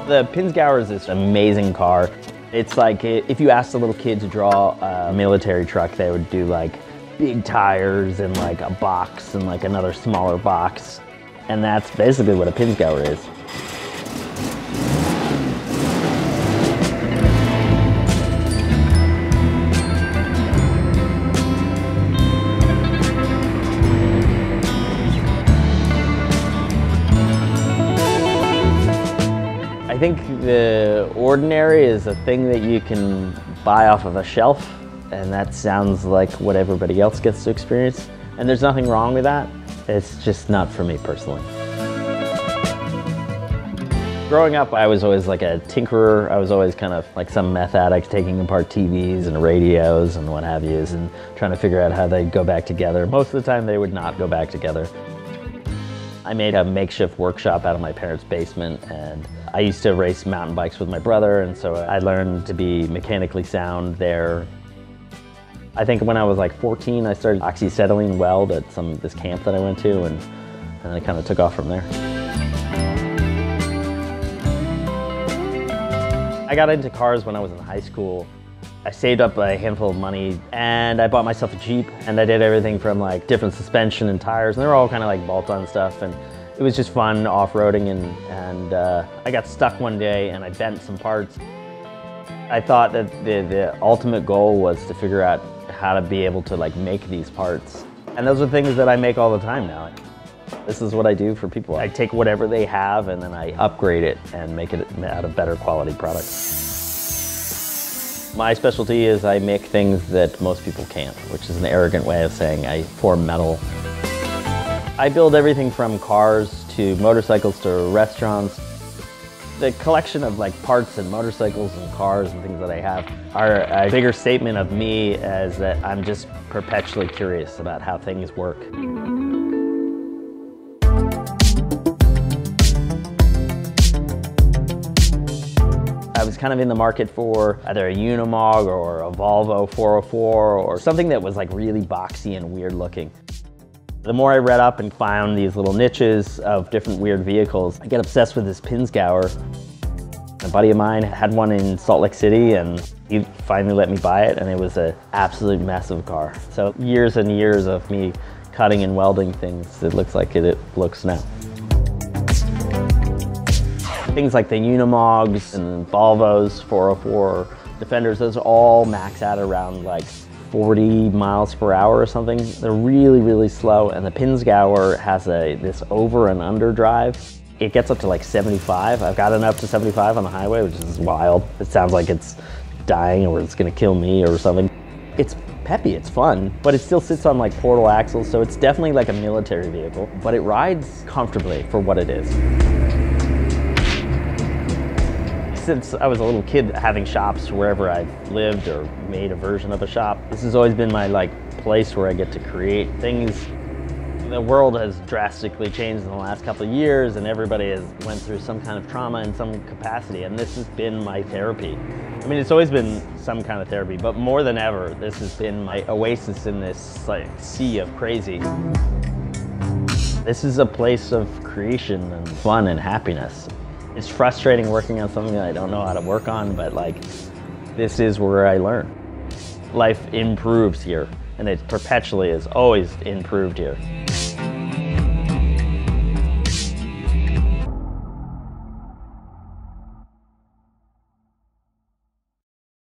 The Pinzgauer is this amazing car. It's like if you asked a little kid to draw a military truck, they would do like big tires and like a box and like another smaller box. And that's basically what a Pinzgauer is. I think the ordinary is a thing that you can buy off of a shelf, and that sounds like what everybody else gets to experience. And there's nothing wrong with that. It's just not for me personally. Growing up, I was always like a tinkerer. I was always kind of like some meth addict, taking apart TVs and radios and what have you, and trying to figure out how they'd go back together. Most of the time, they would not go back together. I made a makeshift workshop out of my parents' basement, and I used to race mountain bikes with my brother, and so I learned to be mechanically sound there. I think when I was like 14, I started oxyacetylene weld at this camp that I went to, and I kind of took off from there. I got into cars when I was in high school. I saved up a handful of money and I bought myself a Jeep, and I did everything from like different suspension and tires, and they were all kind of like bolt-on stuff, and it was just fun off-roading, and I got stuck one day and I bent some parts. I thought that the ultimate goal was to figure out how to be able to like make these parts. And those are things that I make all the time now. This is what I do for people. I take whatever they have and then I upgrade it and make it out of better quality products. My specialty is I make things that most people can't, which is an arrogant way of saying I form metal. I build everything from cars to motorcycles to restaurants. The collection of like parts and motorcycles and cars and things that I have are a bigger statement of me, as that I'm just perpetually curious about how things work. I was kind of in the market for either a Unimog or a Volvo 404 or something that was like really boxy and weird looking. The more I read up and found these little niches of different weird vehicles, I get obsessed with this Pinzgauer. A buddy of mine had one in Salt Lake City, and he finally let me buy it, and it was an absolute massive car. So years and years of me cutting and welding things, it looks like it looks now. Things like the Unimogs and Volvos, 404, Defenders, those all max out around like 40 miles per hour or something. They're really, really slow, and the Pinzgauer has this over and under drive. It gets up to like 75. I've gotten up to 75 on the highway, which is wild. It sounds like it's dying or it's gonna kill me or something. It's peppy, it's fun, but it still sits on like portal axles, so it's definitely like a military vehicle, but it rides comfortably for what it is. Since I was a little kid having shops wherever I've lived or made a version of a shop, this has always been my like place where I get to create things. The world has drastically changed in the last couple of years, and everybody has went through some kind of trauma in some capacity, and this has been my therapy. I mean, it's always been some kind of therapy, but more than ever, this has been my oasis in this like sea of crazy. This is a place of creation and fun and happiness. It's frustrating working on something that I don't know how to work on, but like, this is where I learn. Life improves here, and it perpetually is always improved here.